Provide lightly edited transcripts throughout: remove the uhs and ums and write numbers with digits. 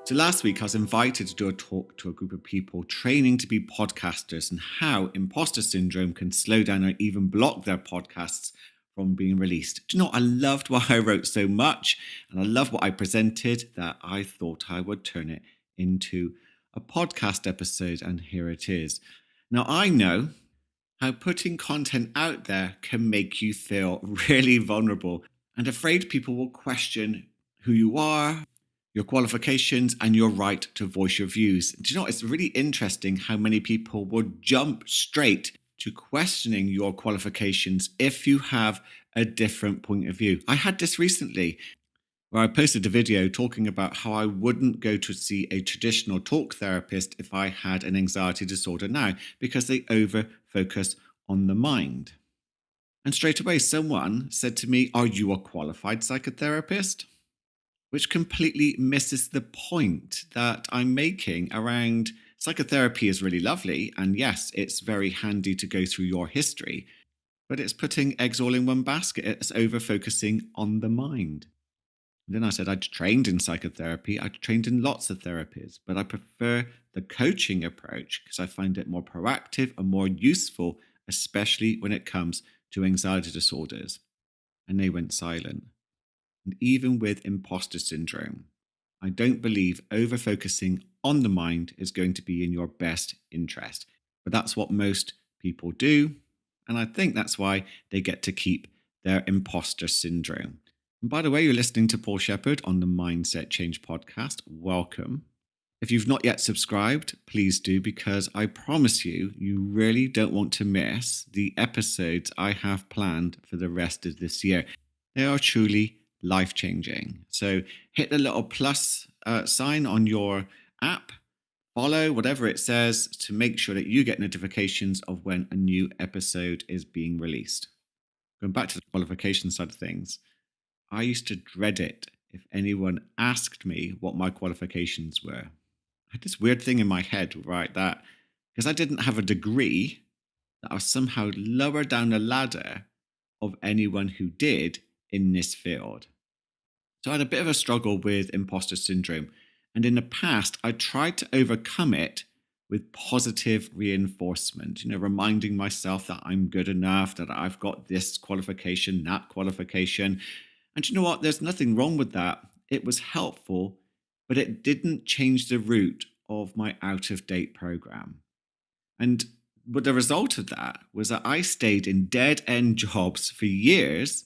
So last week, I was invited to do a talk to a group of people training to be podcasters and how imposter syndrome can slow down or even block their podcasts from being released. Do you know, I loved what I wrote so much and I love what I presented that I thought I would turn it into a podcast episode. And here it is. Now, I know how putting content out there can make you feel really vulnerable and afraid people will question who you are, your qualifications, and your right to voice your views. Do you know, it's really interesting how many people would jump straight to questioning your qualifications if you have a different point of view. I had this recently where I posted a video talking about how I wouldn't go to see a traditional talk therapist if I had an anxiety disorder now because they over focus on the mind. And straight away, someone said to me, "Are you a qualified psychotherapist?" Which completely misses the point that I'm making around psychotherapy is really lovely. And yes, it's very handy to go through your history, but it's putting eggs all in one basket. It's over focusing on the mind. And then I said, I'd trained in psychotherapy, I'd trained in lots of therapies, but I prefer the coaching approach because I find it more proactive and more useful, especially when it comes to anxiety disorders. And they went silent. And even with imposter syndrome, I don't believe over focusing on the mind is going to be in your best interest. But that's what most people do. And I think that's why they get to keep their imposter syndrome. And by the way, you're listening to Paul Sheppard on the Mindset Change podcast. Welcome. If you've not yet subscribed, please do, because I promise you, you really don't want to miss the episodes I have planned for the rest of this year. They are truly life-changing. So hit the little plus sign on your app, follow whatever it says to make sure that you get notifications of when a new episode is being released. Going back to the qualification side of things, I used to dread it if anyone asked me what my qualifications were. I had this weird thing in my head, right, that because I didn't have a degree, that I was somehow lower down the ladder of anyone who did in this field. So I had a bit of a struggle with imposter syndrome. And in the past, I tried to overcome it with positive reinforcement, reminding myself that I'm good enough, that I've got this qualification, that qualification. And you know what? There's nothing wrong with that. It was helpful, but it didn't change the route of my out of date program. And but the result of that was that I stayed in dead end jobs for years,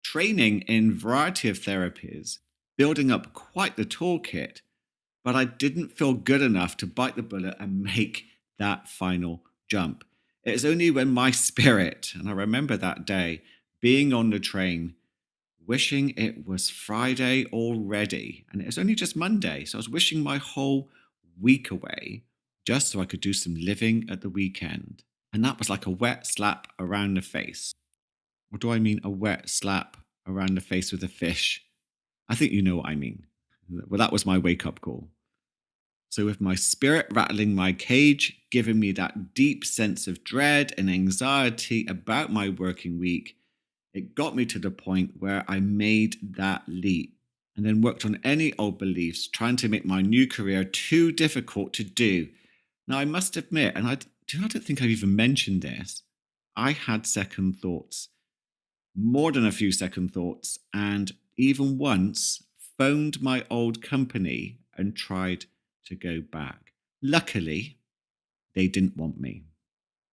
training in a variety of therapies, building up quite the toolkit, but I didn't feel good enough to bite the bullet and make that final jump. It's only when my spirit, and I remember that day, being on the train, wishing it was Friday already, and it was only just Monday, so I was wishing my whole week away just so I could do some living at the weekend. And that was like a wet slap around the face. Or do I mean a wet slap around the face with a fish? I think you know what I mean. Well, that was my wake up call. So, with my spirit rattling my cage, giving me that deep sense of dread and anxiety about my working week, it got me to the point where I made that leap and then worked on any old beliefs, trying to make my new career too difficult to do. Now, I must admit, and I don't think I've even mentioned this, I had second thoughts, more than a few second thoughts, and even once phoned my old company and tried to go back. Luckily, they didn't want me.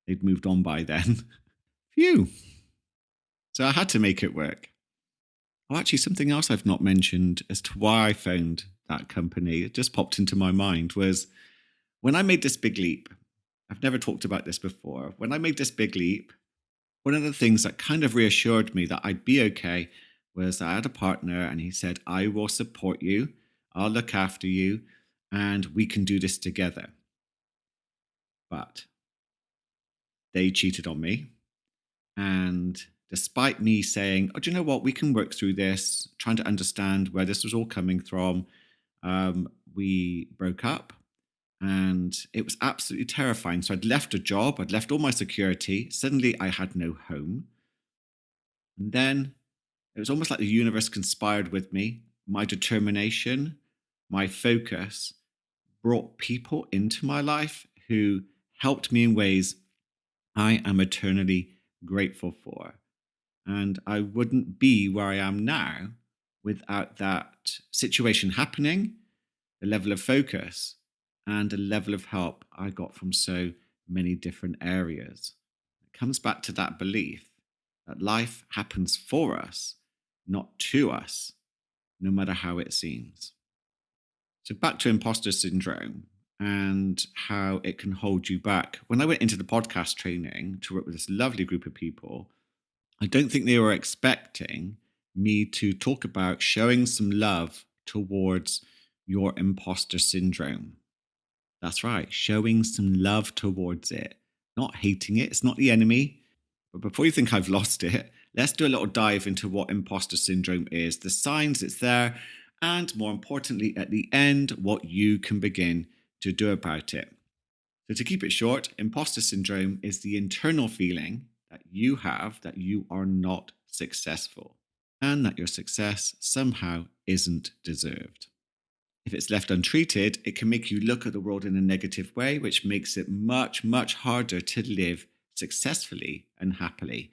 They'd moved on by then. Phew. So I had to make it work. Oh, actually, something else I've not mentioned as to why I phoned that company, it just popped into my mind, was when I made this big leap. I've never talked about this before. When I made this big leap, one of the things that kind of reassured me that I'd be okay was I had a partner and he said, I will support you, I'll look after you, and we can do this together. But they cheated on me. And despite me saying, oh, do you know what? We can work through this, trying to understand where this was all coming from, we broke up. And it was absolutely terrifying. So I'd left a job, I'd left all my security. Suddenly I had no home. And then it was almost like the universe conspired with me, my determination, my focus brought people into my life who helped me in ways I am eternally grateful for. And I wouldn't be where I am now without that situation happening, the level of focus, and the level of help I got from so many different areas. It comes back to that belief that life happens for us, not to us, no matter how it seems. So, back to imposter syndrome and how it can hold you back. When I went into the podcast training to work with this lovely group of people, I don't think they were expecting me to talk about showing some love towards your imposter syndrome. That's right, showing some love towards it, not hating it. It's not the enemy. But before you think I've lost it, let's do a little dive into what imposter syndrome is, the signs it's there, and more importantly, at the end, what you can begin to do about it. So, to keep it short, imposter syndrome is the internal feeling that you have that you are not successful and that your success somehow isn't deserved. If it's left untreated, it can make you look at the world in a negative way, which makes it much, much harder to live successfully and happily.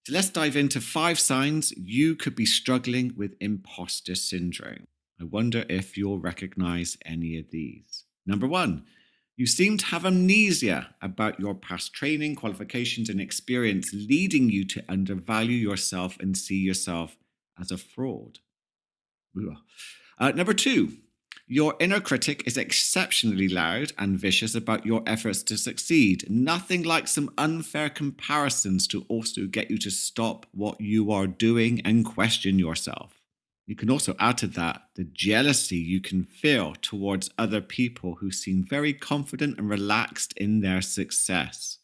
So let's dive into 5 signs you could be struggling with imposter syndrome. I wonder if you'll recognize any of these. Number 1, you seem to have amnesia about your past training, qualifications, and experience, leading you to undervalue yourself and see yourself as a fraud. Number 2, your inner critic is exceptionally loud and vicious about your efforts to succeed. Nothing like some unfair comparisons to also get you to stop what you are doing and question yourself. You can also add to that the jealousy you can feel towards other people who seem very confident and relaxed in their success.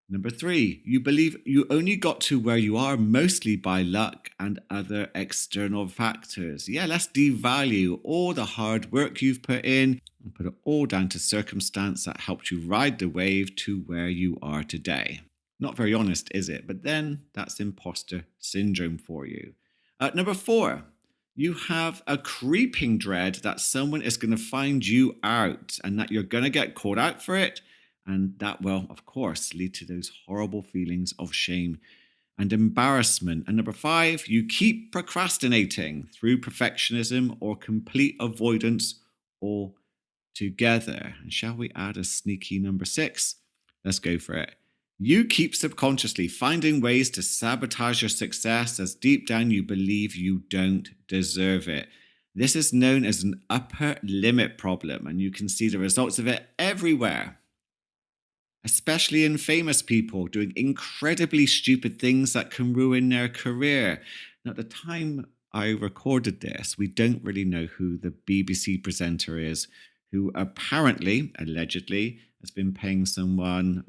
Number 3, you believe you only got to where you are mostly by luck and other external factors. Yeah, let's devalue all the hard work you've put in and put it all down to circumstance that helped you ride the wave to where you are today. Not very honest, is it? But then that's imposter syndrome for you. Number 4, you have a creeping dread that someone is going to find you out and that you're going to get caught out for it. And that will, of course, lead to those horrible feelings of shame and embarrassment. And number 5, you keep procrastinating through perfectionism or complete avoidance altogether. And shall we add a sneaky number 6? Let's go for it. You keep subconsciously finding ways to sabotage your success as deep down you believe you don't deserve it. This is known as an upper limit problem, and you can see the results of it everywhere, especially in famous people doing incredibly stupid things that can ruin their career. Now, at the time I recorded this, we don't really know who the BBC presenter is, who apparently, allegedly, has been paying someone,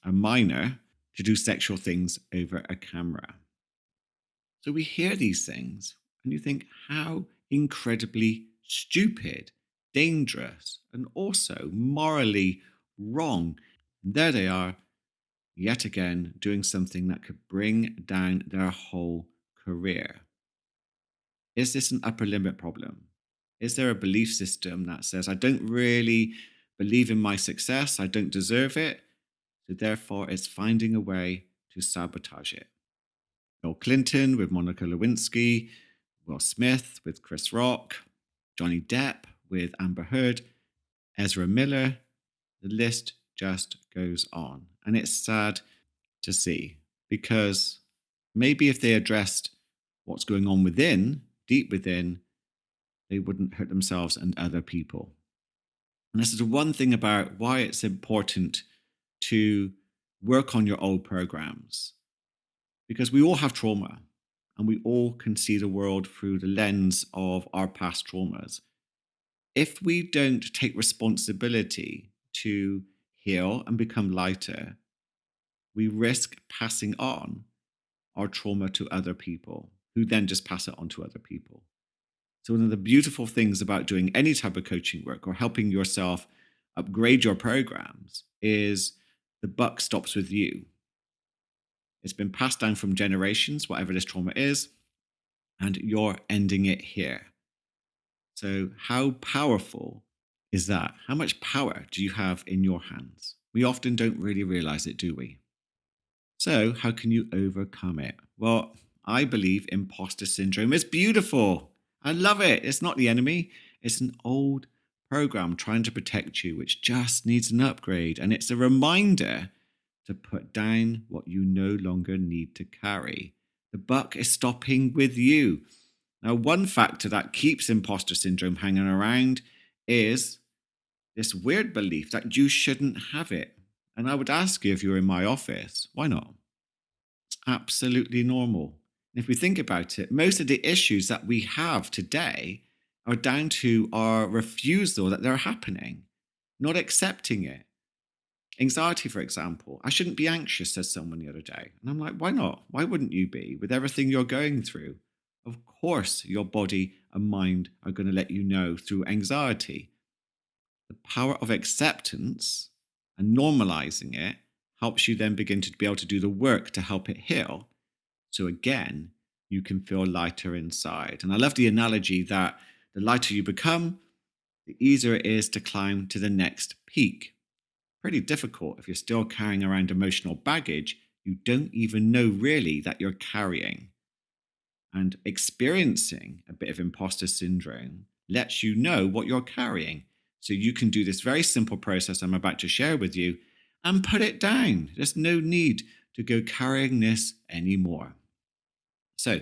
a minor, to do sexual things over a camera. So we hear these things and you think, how incredibly stupid, dangerous, and also morally wrong. There they are, yet again, doing something that could bring down their whole career. Is this an upper limit problem? Is there a belief system that says, I don't really believe in my success, I don't deserve it, so therefore it's finding a way to sabotage it? Bill Clinton with Monica Lewinsky, Will Smith with Chris Rock, Johnny Depp with Amber Heard, Ezra Miller. The list just goes on. And it's sad to see, because maybe if they addressed what's going on within, deep within, they wouldn't hurt themselves and other people. And this is one thing about why it's important to work on your old programs, because we all have trauma and we all can see the world through the lens of our past traumas. If we don't take responsibility to heal and become lighter, we risk passing on our trauma to other people who then just pass it on to other people. So one of the beautiful things about doing any type of coaching work or helping yourself upgrade your programs is the buck stops with you. It's been passed down from generations, whatever this trauma is, and you're ending it here. So, how powerful is that? How much power do you have in your hands? We often don't really realize it, do we? So, how can you overcome it? Well, I believe imposter syndrome is beautiful. I love it. It's not the enemy, it's an old program trying to protect you, which just needs an upgrade. And it's a reminder to put down what you no longer need to carry. The buck is stopping with you. Now, one factor that keeps imposter syndrome hanging around is this weird belief that you shouldn't have it. And I would ask you, if you were in my office, why not? It's absolutely normal. And if we think about it, most of the issues that we have today are down to our refusal that they're happening, not accepting it. Anxiety, for example. I shouldn't be anxious, says someone the other day. And I'm like, why not? Why wouldn't you be with everything you're going through? Of course, your body and mind are going to let you know through anxiety. The power of acceptance and normalizing it helps you then begin to be able to do the work to help it heal. So again, you can feel lighter inside. And I love the analogy that the lighter you become, the easier it is to climb to the next peak. Pretty difficult if you're still carrying around emotional baggage you don't even know really that you're carrying. And experiencing a bit of imposter syndrome lets you know what you're carrying. So you can do this very simple process I'm about to share with you and put it down. There's no need to go carrying this anymore. So,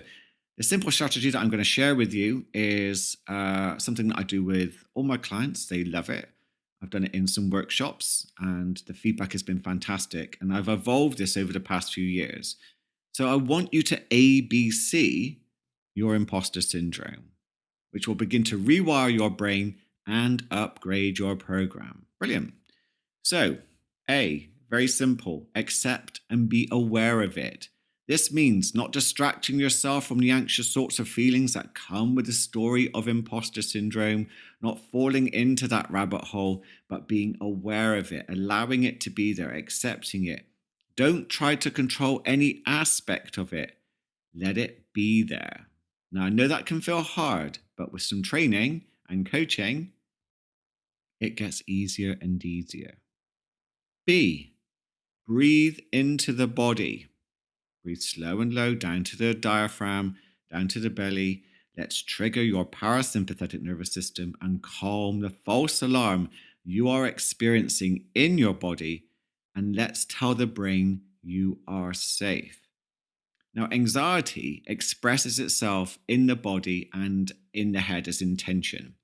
the simple strategy that I'm going to share with you is something that I do with all my clients. They love it. I've done it in some workshops and the feedback has been fantastic. And I've evolved this over the past few years. So, I want you to ABC your imposter syndrome, which will begin to rewire your brain and upgrade your program. Brilliant. So, A, very simple, accept and be aware of it. This means not distracting yourself from the anxious sorts of feelings that come with the story of imposter syndrome, not falling into that rabbit hole, but being aware of it, allowing it to be there, accepting it. Don't try to control any aspect of it. Let it be there. Now, I know that can feel hard, but with some training and coaching, it gets easier and easier. B, breathe into the body. Breathe slow and low down to the diaphragm, down to the belly. Let's trigger your parasympathetic nervous system and calm the false alarm you are experiencing in your body. And let's tell the brain you are safe. Now, anxiety expresses itself in the body and in the head as intention.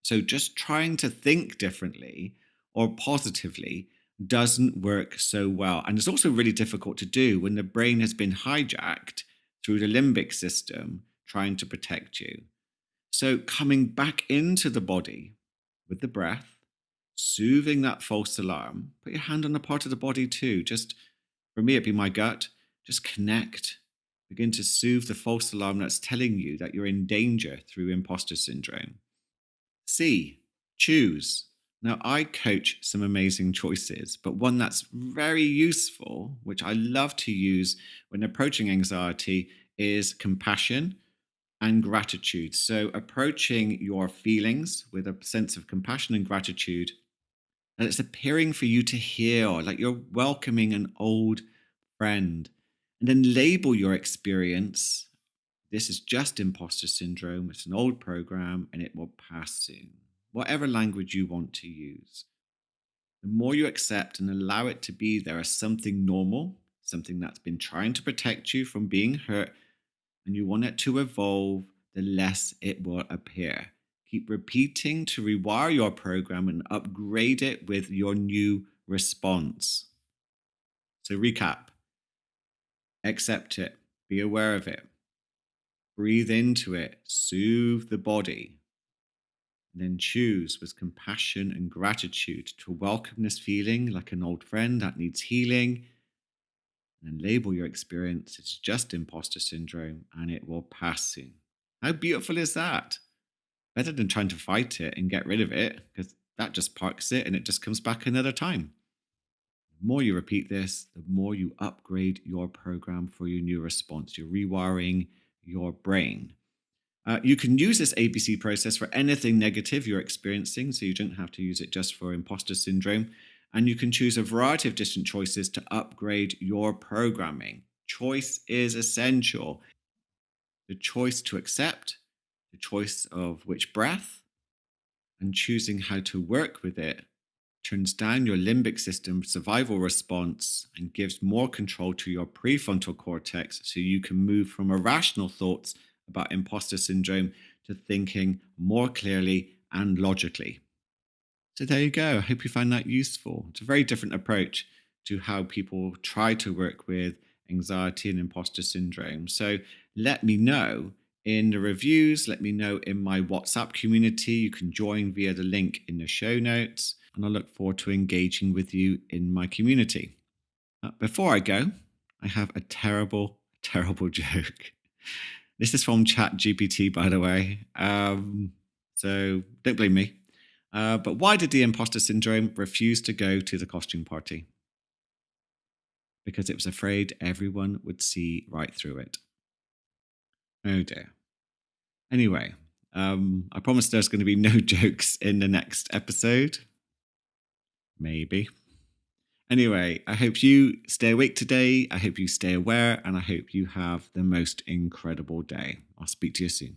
So just trying to think differently or positively doesn't work so well. And it's also really difficult to do when the brain has been hijacked through the limbic system trying to protect you. So coming back into the body with the breath, soothing that false alarm, put your hand on a part of the body too. Just for me, it'd be my gut. Just connect. Begin to soothe the false alarm that's telling you that you're in danger through imposter syndrome. C, choose. Now, I coach some amazing choices, but one that's very useful, which I love to use when approaching anxiety, is compassion and gratitude. So, approaching your feelings with a sense of compassion and gratitude, and it's appearing for you to heal, like you're welcoming an old friend, and then label your experience. This is just imposter syndrome. It's an old program and it will pass soon. Whatever language you want to use. The more you accept and allow it to be there as something normal, something that's been trying to protect you from being hurt, and you want it to evolve, the less it will appear. Keep repeating to rewire your program and upgrade it with your new response. So, recap, accept it, be aware of it. Breathe into it, soothe the body, and then choose with compassion and gratitude to welcome this feeling like an old friend that needs healing, and then label your experience. It's just imposter syndrome and it will pass soon. How beautiful is that? Better than trying to fight it and get rid of it, because that just parks it and it just comes back another time. The more you repeat this, the more you upgrade your program for your new response. You're rewiring your brain. You can use this ABC process for anything negative you're experiencing, so you don't have to use it just for imposter syndrome. And you can choose a variety of different choices to upgrade your programming. Choice is essential. The choice to accept, the choice of which breath, and choosing how to work with it turns down your limbic system survival response and gives more control to your prefrontal cortex so you can move from irrational thoughts about imposter syndrome to thinking more clearly and logically. So there you go. I hope you find that useful. It's a very different approach to how people try to work with anxiety and imposter syndrome. So let me know in the reviews. Let me know in my WhatsApp community. You can join via the link in the show notes. And I look forward to engaging with you in my community. Before I go, I have a terrible, terrible joke. This is from ChatGPT, by the way. So don't blame me. But why did the imposter syndrome refuse to go to the costume party? Because it was afraid everyone would see right through it. Oh dear. Anyway, I promise there's going to be no jokes in the next episode. Maybe. Anyway, I hope you stay awake today. I hope you stay aware, and I hope you have the most incredible day. I'll speak to you soon.